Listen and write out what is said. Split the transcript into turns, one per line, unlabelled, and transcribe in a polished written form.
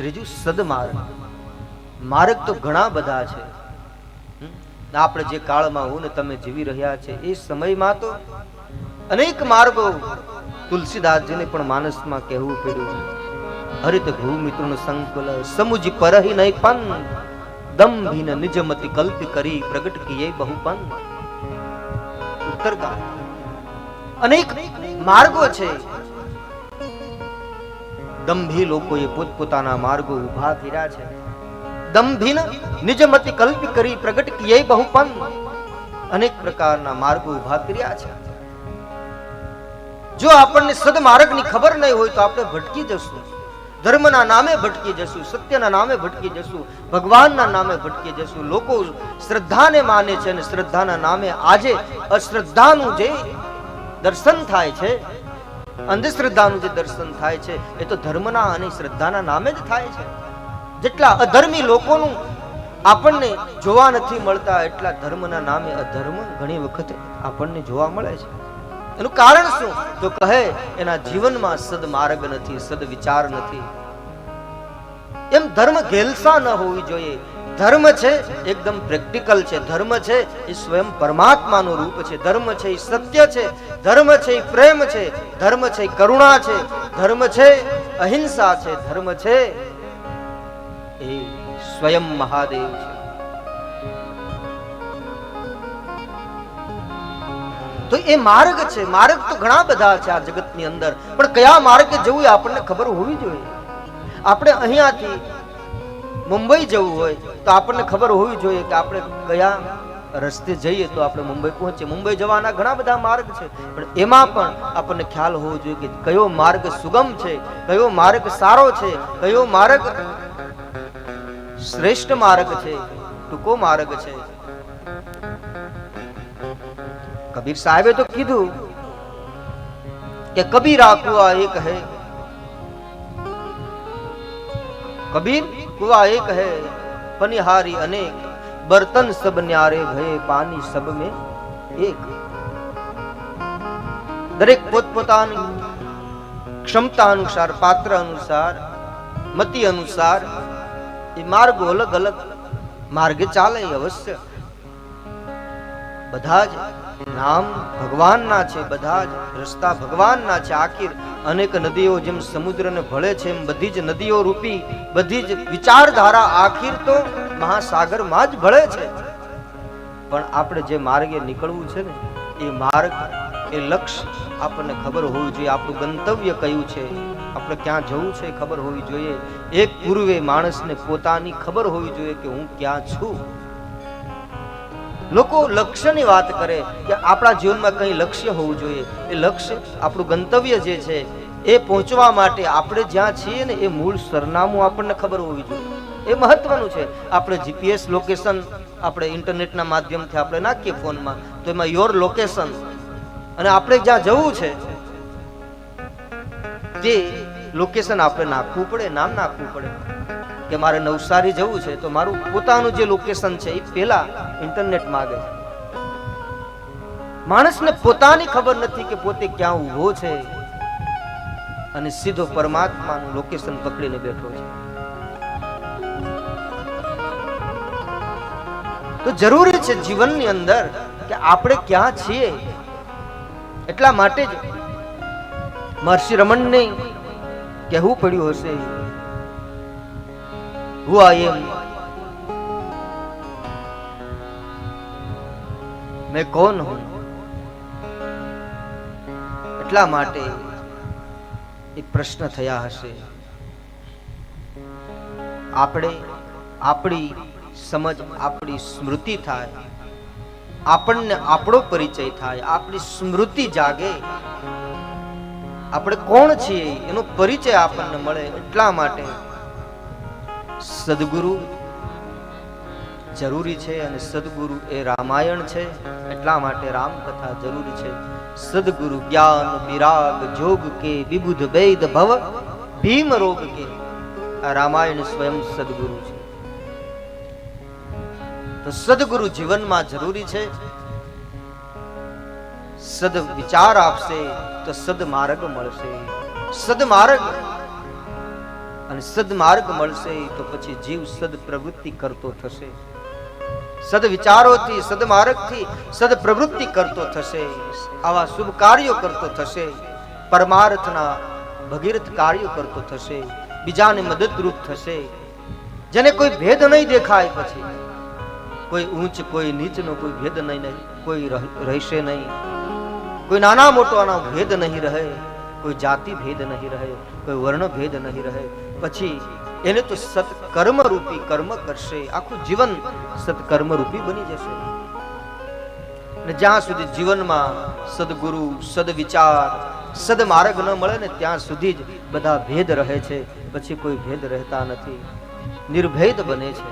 ત્રીજું સદમાર્ગ. માર્ગ તો ઘણા બધા છે. આપણે જે કાળમાં હું ને તમે જીવી રહ્યા છે એ સમયમાં તો અનેક માર્ગો. તુલસીદાસજીને પણ માનસમાં કહેવું પડ્યું, હરિત ભૂ મિત્રનો સંકુલ સમુજી પરહી નહીં પંથ, દંભીન નિજમતિ કલ્પિ કરી પ્રગટ કિયે બહુ પંથ. ઉત્તરકાળ અનેક માર્ગો છે. દંભી લોકોએ પોતપોતાના માર્ગો ઉભા કર્યા છે. દંભીન નિજમતિ કલ્પિ કરી પ્રગટ કિયે બહુ પંથ. અનેક પ્રકારના માર્ગો ઉભા કર્યા છે. જો આપણને સદમાર્ગની ખબર નહીં હોય તો આપણે ભટકી જશું. ધર્મના નામે ભટકી જશું, સત્યના નામે ભટકી જશું, ભગવાનના નામે ભટકી જશું. લોકો શ્રદ્ધાને માને છે અને શ્રદ્ધાના નામે આજે અશ્રદ્ધાનું જે દર્શન થાય છે, અંધશ્રદ્ધાનું જે દર્શન થાય છે એ તો ધર્મના અને શ્રદ્ધાના નામે જ થાય છે. જેટલા અધર્મી લોકોનું આપણને જોવા નથી મળતા, એટલા ધર્મના નામે અધર્મ ઘણી વખત આપણને જોવા મળે છે. એનું કારણ શું? તો કહે એના જીવનમાં સદમાર્ગ નથી, સદવિચાર નથી. એમ ધર્મ ઘેલસા ન હોવી જોઈએ. ધર્મ છે એકદમ પ્રેક્ટિકલ છે. ધર્મ છે એ સ્વયં પરમાત્માનું રૂપ છે. ધર્મ છે એ સત્ય છે. ધર્મ છે એ પ્રેમ છે. ધર્મ છે એ કરુણા છે. ધર્મ છે અહિંસા છે. ધર્મ છે એ સ્વયં મહાદેવ છે. તો એ માર્ગ છે. માર્ગ તો ઘણા બધા છે આ જગતની અંદર, પણ કયા માર્ગે જવું એ આપણને ખબર હોવી જોઈએ. આપણે અહીંયાથી મુંબઈ જવું હોય તો આપણને ખબર હોવી જોઈએ કે આપણે કયા રસ્તે જઈએ તો આપણે મુંબઈ પહોંચીએ. મુંબઈ જવાના ઘણા બધા માર્ગ છે, પણ એમાં પણ આપણને ખ્યાલ હોવો જોઈએ કે કયો માર્ગ સુગમ છે, કયો માર્ગ સારો છે, કયો માર્ગ શ્રેષ્ઠ માર્ગ છે, ટૂંકો માર્ગ છે. કબીર સાહેબે તો કીધું કે કબીરા કુઆ એક હૈ, કબીર કુઆ એક હૈ, પનિહારી અનેક, બર્તન સબ ન્યારે ભય, પાણી સબ में એક. દરેક પોતપોતાની ક્ષમતા અનુસાર, પાત્ર અનુસાર, મતિ અનુસાર એ માર્ગો અલગ અલગ માર્ગે ચાલે. અવશ્ય બધા જ નામ ભગવાનના છે, બધા જ રસ્તા ભગવાનના છે. આખિર અનેક નદીઓ જેમ સમુદ્રને ભળે છે એમ બધી જ નદીઓ રૂપી બધી જ વિચારધારા આખિર તો મહાસાગરમાં જ ભળે છે. પણ આપણે જે માર્ગે નીકળવું છે ને એ માર્ગ, એ લક્ષ્ય આપણને ખબર હોવી જોઈએ. આપણું ગંતવ્ય કયું છે, આપણે ક્યાં જવું છે એ ખબર હોવી જોઈએ. એક પૂર્વે માણસને પોતાની ખબર હોવી જોઈએ કે હું ક્યાં છું. લોકો લક્ષ્યની વાત કરે કે આપણા જીવનમાં કઈ લક્ષ્ય હોવું જોઈએ. એ લક્ષ્ય આપણું ગંતવ્ય જે છે એ પહોંચવા માટે આપણે જ્યાં છીએ ને એ મૂળ સરનામું આપણને ખબર હોવી જોઈએ. એ મહત્વનું છે. આપણે જીપીએસ લોકેશન આપણે ઇન્ટરનેટના માધ્યમથી આપણે નાખીએ ફોનમાં તો એમાં યોર લોકેશન અને આપણે જ્યાં જવું છે તે લોકેશન આપણે નાખવું પડે, નામ નાખવું પડે. કે મારે નવસારી જવું છે તો મારું પોતાનું જે લોકેશન છે એ પેલા ઇન્ટરનેટ માંગે છે. માણસને પોતાની ખબર નથી કે પોતે ક્યાં ઊભો છે અને સીધો પરમાત્માનું લોકેશન પકડીને બેઠો છે. તો જરૂરી છે જીવનની અંદર કે આપણે ક્યાં છીએ. એટલા માટે જ મહર્ષિ રમણને કહેવું પડ્યું હશે, Who I am, मैं कौन हूं. એટલા માટે એ પ્રશ્ન થયા હશે. આપણે આપણી સમજ, આપણી સ્મૃતિ થાય, આપણને આપણો પરિચય થાય, આપણી સ્મૃતિ જાગે, આપણે કોણ છીએ એનો પરિચય આપણને મળે. એટલા માટે સદગુરુ જરૂરી છે અને સદગુરુ એ રામાયણ છે. એટલા માટે રામકથા જરૂરી છે. સદગુરુ જ્ઞાન વિરાગ જોગ કે વિબુધ વેદ ભવ ભીમ રોગ કે. આ રામાયણ સ્વયં સદગુરુ છે. તો સદગુરુ જીવનમાં જરૂરી છે. સદ વિચાર આપશે તો સદમાર્ગ મળશે. સદમાર્ગ અને સદમાર્ગ મળશે તો પછી જીવ સદ પ્રવૃત્તિ કરતો થશે, સદ વિચારોથી સદમાર્ગથી સદ પ્રવૃત્તિ કરતો થશે, આવા શુભ કાર્યો કરતો થશે, પરમાર્થના ભગીરથ કાર્યો કરતો થશે, બીજાને મદદરૂપ થશે, જેને કોઈ ભેદ નહીં દેખાય, પછી કોઈ ઊંચ કોઈ નીચનો કોઈ ભેદ નહીં, કોઈ રહેશે નહીં, કોઈ નાના મોટાનો ભેદ નહીં રહે, કોઈ જાતિ ભેદ નહીં રહે, કોઈ વર્ણ ભેદ નહીં રહે, પછી એને તો સત્કર્મ રૂપી કર્મ કરશે, આખું જીવન સત્કર્મ રૂપી બની જશે. અને જ્યાં સુધી જીવનમાં સદગુરુ સદવિચાર સદમાર્ગ ન મળે ને ત્યાં સુધી જ બધા ભેદ રહે છે, પછી કોઈ ભેદ રહેતા નથી, નિર્ભેદ બને છે.